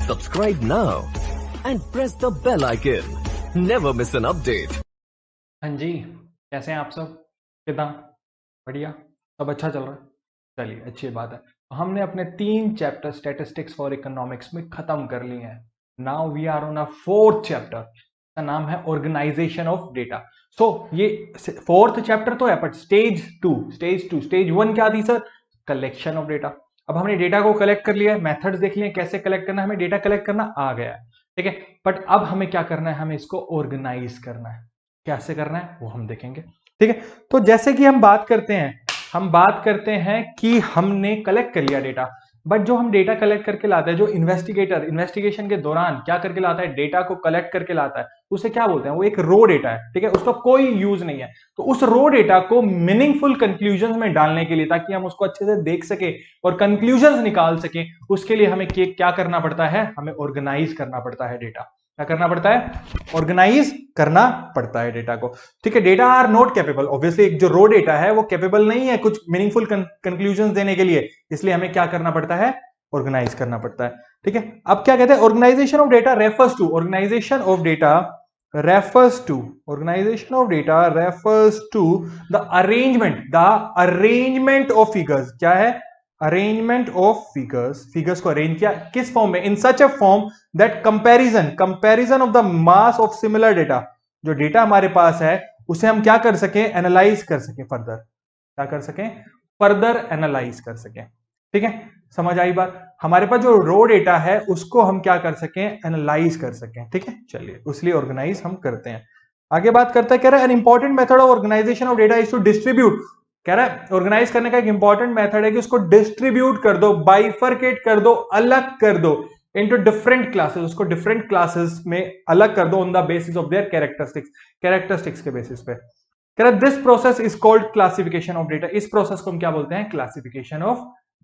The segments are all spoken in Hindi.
Subscribe now and press the bell icon. Never miss an update. हाँ जी, कैसे हैं आप सब? कितना बढ़िया, सब अच्छा चल रहा है? चलिए, अच्छी बात है। तो हमने अपने 3 चैप्टर स्टैटिस्टिक्स फॉर इकोनॉमिक्स में खत्म कर लिए हैं। Now we are on a 4th chapter, का नाम है ऑर्गेनाइजेशन ऑफ डेटा। सो ये 4th चैप्टर तो है, बट स्टेज 1 क्या थी सर? Collection of data. अब हमने डेटा को कलेक्ट कर लिया है, मेथड्स देख लिए कैसे कलेक्ट करना है, हमें डेटा कलेक्ट करना आ गया है, ठीक है। बट अब हमें क्या करना है, हमें इसको ऑर्गेनाइज करना है। कैसे करना है वो हम देखेंगे, ठीक है। तो जैसे कि हम बात करते हैं कि हमने कलेक्ट कर लिया डेटा, बट जो हम डेटा कलेक्ट करके लाते हैं, जो इन्वेस्टिगेशन के दौरान क्या करके लाता है, डेटा को कलेक्ट करके लाता है, उसे क्या बोलते हैं? वो एक रो डेटा है, ठीक है, उसका कोई यूज नहीं है। तो उस रो डेटा को मीनिंगफुल कंक्लूजन में डालने के लिए, ताकि हम उसको अच्छे से देख सके और कंक्लूजन निकाल सके, उसके लिए हमें क्या करना पड़ता है? हमें ऑर्गेनाइज करना पड़ता है डेटा। क्या करना पड़ता है? ऑर्गेनाइज करना पड़ता है डेटा को, ठीक है। Data are not capable, obviously जो रो डेटा है वो कैपेबल नहीं है कुछ मीनिंगफुल कंक्लूजन देने के लिए, इसलिए हमें क्या करना पड़ता है? ऑर्गेनाइज करना पड़ता है, ठीक है। अब क्या कहते हैं? Organization of data refers to the arrangement of figures. क्या है? अरेंजमेंट ऑफ फिगर्स को अरेंज किया किस फॉर्म में? In such a form that comparison of the mass of similar data. जो डेटा हमारे पास है उसे हम क्या कर सके? एनालाइज कर सके फर्दर। क्या कर सके? फर्दर एनालाइज कर सके, ठीक है। समझ आई बात? हमारे पास जो रो डेटा है उसको हम क्या कर सके? एनालाइज कर सके, ठीक है। चलिए, उसलिए ऑर्गेनाइज हम करते हैं। आगे बात करता है, कह रहा है an important method of organization of data is to distribute. कह रहा है ऑर्गेनाइज करने का एक इंपॉर्टेंट मेथड है कि उसको डिस्ट्रीब्यूट कर दो, बाइफरकेट कर दो, अलग कर दो इनटू डिफरेंट क्लासेस। उसको डिफरेंट क्लासेस में अलग कर दो on the basis of their characteristics के बेसिस पे। कह रहा है this process is called classification of data. इस प्रोसेस को हम क्या बोलते हैं? Classification of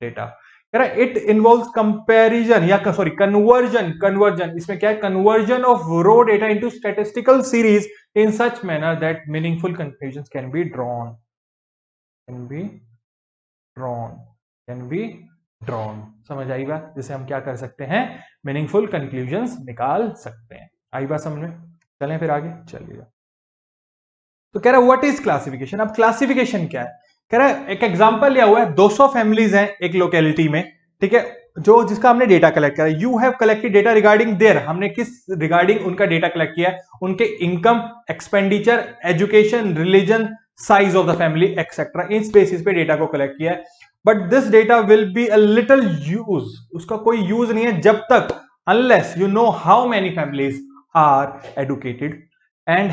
data. कह रहा है इट इन्वॉल्व्स कंपैरिजन या कन्वर्जन। इसमें क्या है? Conversion of raw data into statistical series in such manner that meaningful conclusions can be drawn. समझ आई बात? जिसे हम क्या कर सकते हैं? मीनिंगफुल कंक्लूजन्स निकाल सकते हैं। आई बात समझ में? चलें फिर आगे चलिए। तो कह रहा है व्हाट इज क्लासिफिकेशन। अब क्लासिफिकेशन क्या है? कह रहा है एक एग्जांपल लिया हुआ है, 200 फैमिलीज हैं एक लोकेलिटी में, ठीक है, जो जिसका हमने डेटा कलेक्ट करा। You have collected data regarding their. हमने किस रिगार्डिंग उनका डेटा कलेक्ट किया है? उनके income, expenditure, education, religion, size of the family etcetera. इन बेसिस पे डेटा को कलेक्ट किया है। But this data will be a little use. उसका कोई यूज नहीं है जब तक unless you know how many families are educated and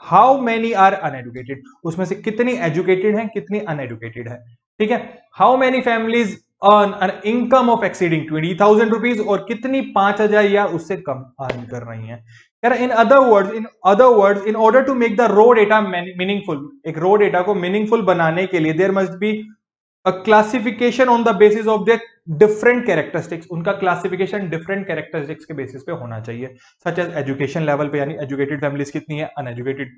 how many are uneducated. उसमें से कितनी एजुकेटेड है, कितनी अनएडुकेटेड है, ठीक है। How many families earn an income of exceeding 20,000 rupees, और कितनी 5,000 या उससे कम अर्न कर रही है। In other words in order to make the raw data meaningful, एक रो डेटा को मीनिंगफुल बनाने के लिए there must be a classification on the basis of the different characteristics. उनका क्लासिफिकेशन डिफरेंट कैरेक्टरिस्टिक्स के बेसिस पे होना चाहिए, सच एज एजुकेशन लेवल पे, यानी एजुकेटेड फैमिलीज कितनी है, अनएजुकेटेड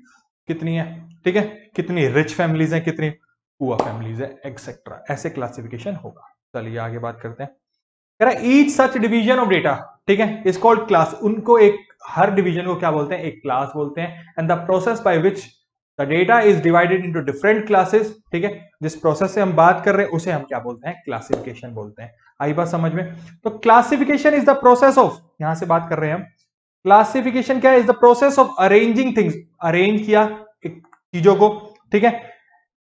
कितनी है, ठीक है, कितनी रिच फैमिलीज है, कितनी पुअर फैमिलीज है, एक्सेट्रा। ऐसे क्लासिफिकेशन होगा। चलिए आगे बात करते हैं। कह रहा है each such division of data, ठीक है, इज कॉल्ड क्लास। उनको एक हर डिवीजन को क्या बोलते हैं? एक क्लास बोलते हैं। And the process by which the data is divided into different classes, ठीक है, जिस प्रोसेस से हम बात कर रहे हैं उसे हम क्या बोलते हैं? क्लासिफिकेशन बोलते हैं। आई बात समझ में? तो classification is the process of, यहां से बात कर रहे हैं हम, क्लासिफिकेशन क्या है? Is the process of arranging things. Arrange किया चीजों को, ठीक है,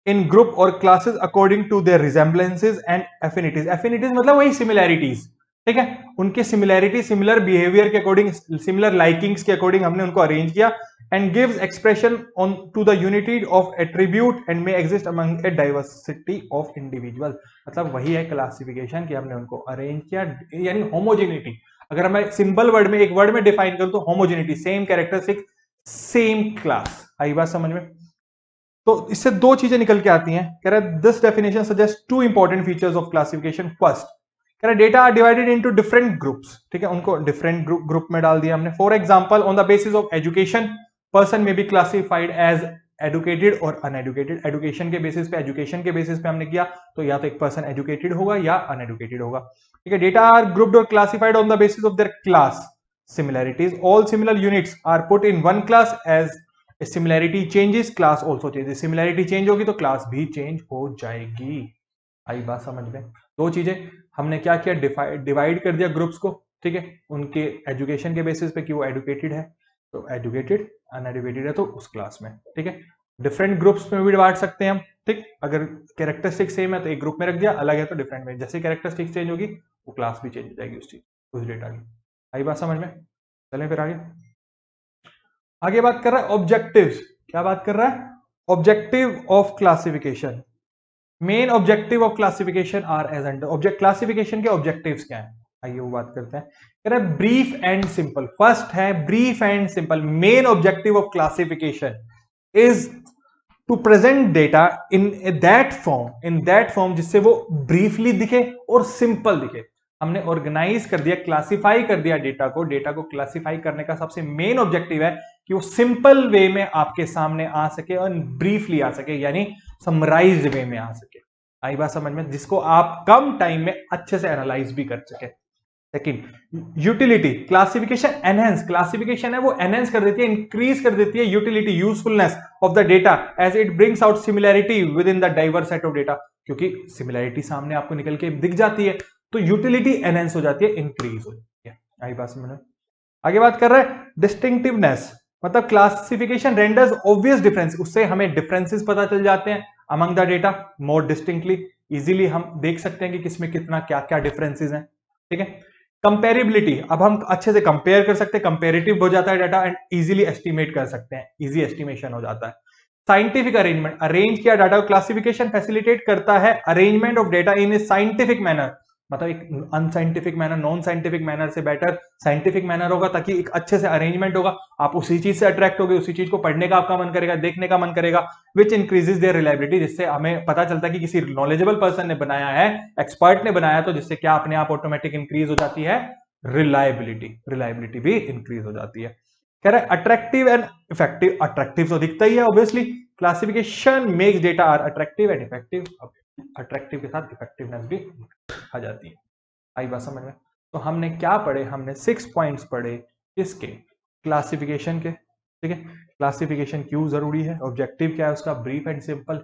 इन ग्रुप और classes according to their resemblances and affinities. Affinities मतलब वही सिमिलैरिटीज, ठीक है, उनके सिमिलैरिटी, सिमिलर बिहेवियर के अकॉर्डिंग, सिमिलर लाइकिंग्स के अकॉर्डिंग हमने उनको अरेंज किया। And gives expression on to the unity of attribute and may exist among a diversity of individual. मतलब वही है क्लासिफिकेशन, कि हमने उनको अरेंज किया, यानी होमोजेनिटी। अगर मैं सिंपल वर्ड में, एक वर्ड में डिफाइन करूं तो homogeneity, same characteristic, same class. आई बात समझ में? तो इससे दो चीजें निकल के आती हैं। कह रहा है this definition suggest 2 important features of classification. First, कह रहा है data are divided into different groups, ठीक है, उनको डिफरेंट ग्रुप में डाल दिया हमने। For example on the basis of education, person may be classified as educated और अनएडुकेटेड। एडुकेशन के बेसिस पे, एजुकेशन के बेसिस पे हमने किया तो या तो एक पर्सन एजुकेटेड होगा या अनएडुकेटेड होगा। ठीक है, डेटा आर ग्रुप्ड और classified on the basis of there class similarities. All similar units are put in one class. As a similarity changes, class also changes. Similarity change होगी तो class भी change हो जाएगी। आई बात समझ में? दो चीजें हमने क्या किया, डिवाइड कर दिया ग्रुप्स को। ठीक है, उनके एजुकेशन के बेसिस पे कि वो एडुकेटेड है तो एडुकेटेड, अनएडुकेटेड है तो उस क्लास में। ठीक है, डिफरेंट ग्रुप्स में भी बांट सकते हैं हम। ठीक, अगर कैरेक्टरिस्टिक सेम है तो एक ग्रुप में रख दिया, अलग है तो डिफरेंट में। जैसे कैरेक्टरिस्टिक चेंज होगी वो क्लास भी चेंज हो जाएगी उस चीज, उस डेटा की। आई बात समझ में? चलें फिर आगे। आगे बात कर रहा है ऑब्जेक्टिव्स। क्या बात कर रहा है? Objective of classification. Main objective of classification are as under. Object classification के ऑब्जेक्टिव्स क्या है, आइए वो बात करते हैं। कह रहा है ब्रीफ एंड सिंपल। फर्स्ट है brief and simple. Main objective of classification is to present data in that form जिससे वो ब्रीफली दिखे और सिंपल दिखे। हमने ऑर्गेनाइज कर दिया, क्लासिफाई कर दिया डेटा को क्लासिफाई करने का सबसे मेन ऑब्जेक्टिव है कि वो सिंपल वे में आपके सामने आ सके और ब्रीफली आ सके, यानी समराइज्ड वे में आ सके। आई बात समझ में? जिसको आप कम टाइम में अच्छे से एनालाइज भी कर सके। Second, utility. Classification enhance, classification है वो एनहेंस कर देती है, इंक्रीज कर देती है utility, usefulness of the data as it brings out similarity within the diverse set of data. क्योंकि सिमिलैरिटी सामने आपको निकल के दिख जाती है तो यूटिलिटी एनहेंस हो जाती है, इंक्रीज हो जाती है। आई बात समझ में? आगे बात कर रहे हैं डिस्टिंक्टिवनेस, मतलब क्लासिफिकेशन रेंडर्स ऑब्वियस डिफरेंस। उससे हमें डिफरेंसेस पता चल जाते हैं among the data more distinctly. Easily हम देख सकते हैं कि किसमें कितना क्या क्या डिफरेंसेस हैं। ठीक है, कंपेरेबिलिटी। अब हम अच्छे से कंपेयर कर सकते हैं, कंपेरेटिव हो जाता है डाटा एंड इजीली एस्टिमेट कर सकते हैं, इजी एस्टिमेशन हो जाता है। साइंटिफिक अरेंजमेंट, अरेंज किया डाटा को। क्लासिफिकेशन फैसिलिटेट करता है arrangement of data in A scientific manner, मतलब एक unscientific manner, non scientific manner से बेटर साइंटिफिक मैनर होगा ताकि एक अच्छे से अरेंजमेंट होगा। आप उसी चीज से अट्रैक्ट होगे, उसी चीज को पढ़ने का आपका मन करेगा, देखने का मन करेगा, विच इंक्रीजेस देयर रिलायबिलिटी। जिससे हमें पता चलता है कि किसी नॉलेजेबल पर्सन ने बनाया है, एक्सपर्ट ने बनाया, तो जिससे क्या अपने आप ऑटोमेटिक इंक्रीज हो जाती है रिलायबिलिटी भी इंक्रीज हो जाती है। कह रहा है अट्रैक्टिव एंड इफेक्टिव। अट्रैक्टिव तो दिखता ही है obviously. Classification makes data are attractive and effective. Attractive के साथ इफेक्टिवनेस भी आ जाती है। आई बात समझ में? तो हमने क्या पढ़े? हमने 6 पॉइंट्स पढ़े इसके, क्लासिफिकेशन के। ठीक है, क्लासिफिकेशन क्यों जरूरी है, ऑब्जेक्टिव क्या है उसका, ब्रीफ एंड सिंपल।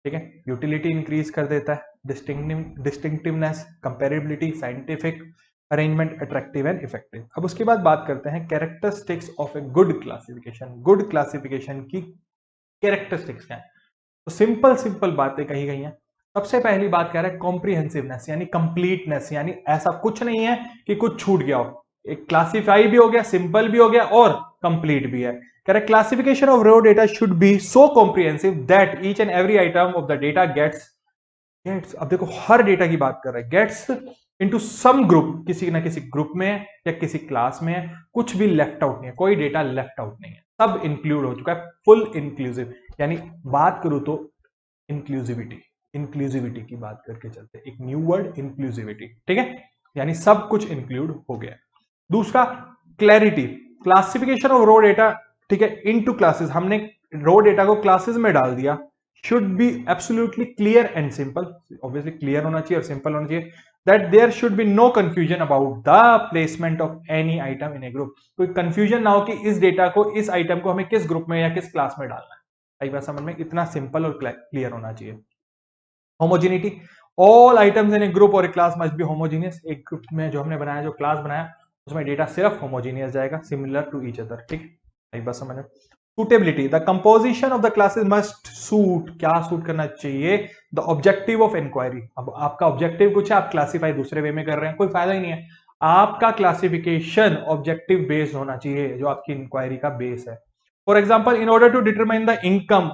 ठीक है, यूटिलिटी इंक्रीज कर देता है, distinctiveness, comparability, scientific arrangement, attractive and effective. अब उसके बाद बात करते हैं characteristics of a good classification. Good classification की कैरेक्टरिस्टिक्स क्या है? तो सिंपल बातें कही गई हैं। सबसे पहली बात कह रहा है कॉम्प्रिहेंसिवनेस, यानी कंप्लीटनेस, यानी ऐसा कुछ नहीं है कि कुछ छूट गया हो। एक क्लासिफाई भी हो गया, सिंपल भी हो गया और कंप्लीट भी है। कह रहा है classification of raw data should be so comprehensive that each and every item of the data gets. अब देखो हर डेटा की बात कर रहे हैं, गेट्स इनटू सम ग्रुप, किसी ना किसी ग्रुप में या किसी क्लास में, कुछ भी लेफ्ट आउट नहीं है, कोई डेटा लेफ्ट आउट नहीं है, सब इंक्लूड हो चुका है, फुल इंक्लूसिव। यानी बात करूं तो इंक्लूसिविटी की बात करके चलते हैं, एक न्यू वर्ड इंक्लूसिविटी। ठीक है, यानी सब कुछ इंक्लूड हो गया। दूसरा clarity, classification of raw data. ठीक है, इनटू क्लासेस, हमने रो डेटा को क्लासेस में डाल दिया। Should be absolutely clear and simple, obviously clear होना चाहिए और सिंपल होना चाहिए। That there should be no confusion about the placement of any item in a group. कोई कंफ्यूजन ना हो कि इस डेटा को, इस आइटम को हमें किस ग्रुप में या किस क्लास में डालना है। आई बात समझ में? इतना सिंपल और क्लियर होना चाहिए। Homogeneity, all items in a group और ए क्लास मस्ट बी होमोजीनियस। एक ग्रुप में जो हमने बनाया, जो क्लास बनाया, उसमें डेटा सिर्फ होमोजीनियस जाएगा, सिमिलर टू ईच अदर। ठीक, एक बात समझ में? Suitability, the composition of the classes must suit, क्या सूट करना चाहिए, द ऑब्जेक्टिव ऑफ इंक्वायरी। अब आपका ऑब्जेक्टिव कुछ है, आप क्लासीफाई दूसरे वे में कर रहे हैं, कोई फायदा ही नहीं है। आपका क्लासिफिकेशन ऑब्जेक्टिव बेस्ड होना चाहिए, जो आपकी इंक्वायरी का बेस है। For example, in order to determine the income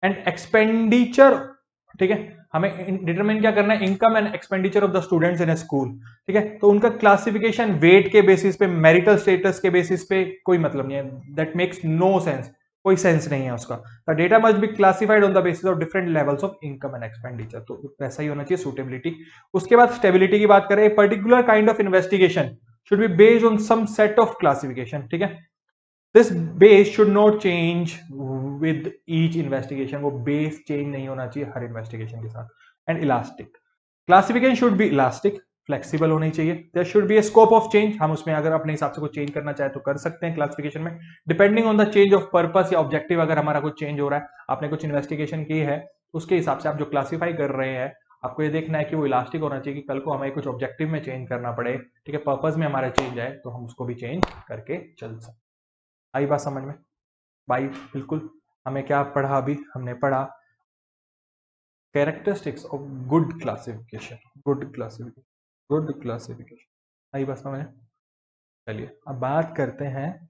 and expenditure. ठीक है, हमें डिटरमाइन क्या करना है, income and expenditure of the students in a school. ठीक है, तो उनका क्लासिफिकेशन वेट के बेसिस पे, मैरिटल स्टेटस के बेसिस पे कोई मतलब नहीं है। दैट मेक्स नो सेंस, कोई सेंस नहीं है उसका। The data must be classified on the basis of different levels of income and expenditure. तो वैसा ही होना चाहिए सूटेबिलिटी। उसके बाद स्टेबिलिटी की बात करें, particular kind of investigation should be based on some set of classification. ठीक है, this base should not change with each investigation, वो बेस चेंज नहीं होना चाहिए हर इन्वेस्टिगेशन के साथ। And elastic, classification should be elastic, flexible होनी चाहिए। There should be a scope of change, हम उसमें अगर अपने हिसाब से कुछ चेंज करना चाहे तो कर सकते हैं क्लासिफिकेशन में, depending on the change of purpose या ऑब्जेक्टिव। अगर हमारा कुछ चेंज हो रहा है, आपने कुछ इन्वेस्टिगेशन की है, उसके हिसाब से आप जो क्लासिफाई कर रहे हैं, आपको ये देखना है कि वो इलास्टिक होना चाहिए कि कल को हमें कुछ ऑब्जेक्टिव में चेंज करना पड़े, ठीक है, पर्पस में हमारा चेंज आए तो हम उसको भी चेंज करके चल सकते। आई बात समझ में भाई? बिल्कुल। हमें क्या पढ़ा अभी? हमने पढ़ा characteristics of good classification, good classification, good classification. आई बात समझ में? चलिए अब बात करते हैं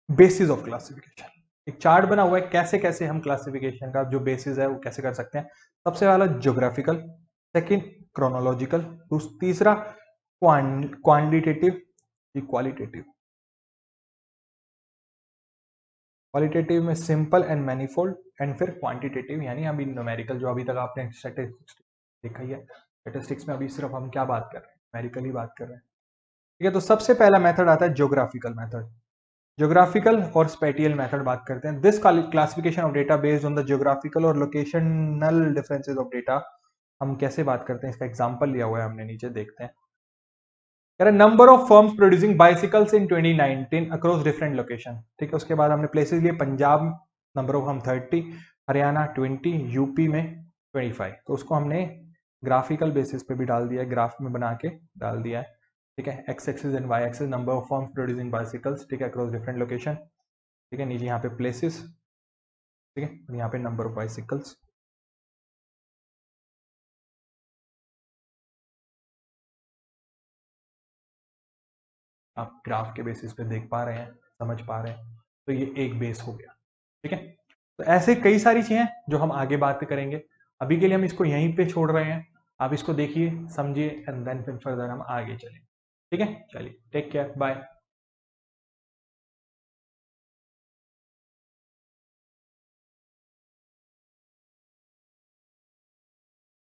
बेसिस ऑफ क्लासिफिकेशन। एक चार्ट बना हुआ है कैसे कैसे हम क्लासिफिकेशन का जो बेसिस है वो कैसे कर सकते हैं। सबसे पहला ज्योग्राफिकल, सेकंड क्रोनोलॉजिकल, तीसरा क्वांटिटेटिव, क्वालिटेटिव। क्वालिटेटिव में सिंपल एंड मैनीफोल्ड, एंड फिर क्वांटिटेटिव यानी अभी न्यूमेरिकल, जो अभी तक आपने स्टैटिस्टिक्स देखा ही है। स्टैटिस्टिक्स में अभी सिर्फ हम क्या बात कर रहे हैं? न्यूमेरिकल ही बात कर रहे हैं, ठीक है। तो सबसे पहला मेथड आता है ज्योग्राफिकल मेथड। ज्योग्राफिकल और स्पेटियल मेथड बात करते हैं। This classification of data based on the geographical और लोकेशनल डिफरेंसेस ऑफ डेटा। हम कैसे बात करते हैं, इसका एग्जांपल लिया हुआ है हमने, नीचे देखते हैं। Number of firms producing bicycles in 2019 across different location, ठीक है। उसके बाद हमने प्लेसेस लिए, पंजाब नंबर ऑफ हम 30, हरियाणा 20, यूपी में 25। तो उसको हमने ग्राफिकल बेसिस पे भी डाल दिया है, ग्राफ में बना के डाल दिया है, ठीक है। X axis and Y axis number of firms producing bicycles, ठीक है, अक्रॉस डिफरेंट लोकेशन, ठीक है। नीचे यहाँ पे प्लेसेस, ठीक है, यहाँ पे नंबर ऑफ बाइसिकल्स। आप ग्राफ के बेसिस पे देख पा रहे हैं, समझ पा रहे हैं, तो ये एक बेस हो गया, ठीक है। तो ऐसे कई सारी चीजें जो हम आगे बात करेंगे, अभी के लिए हम इसको यहीं पे छोड़ रहे हैं। आप इसको देखिए, समझिए, एंड देन फिर फर्दर हम आगे चलें, ठीक है। चलिए, टेक केयर, बाय।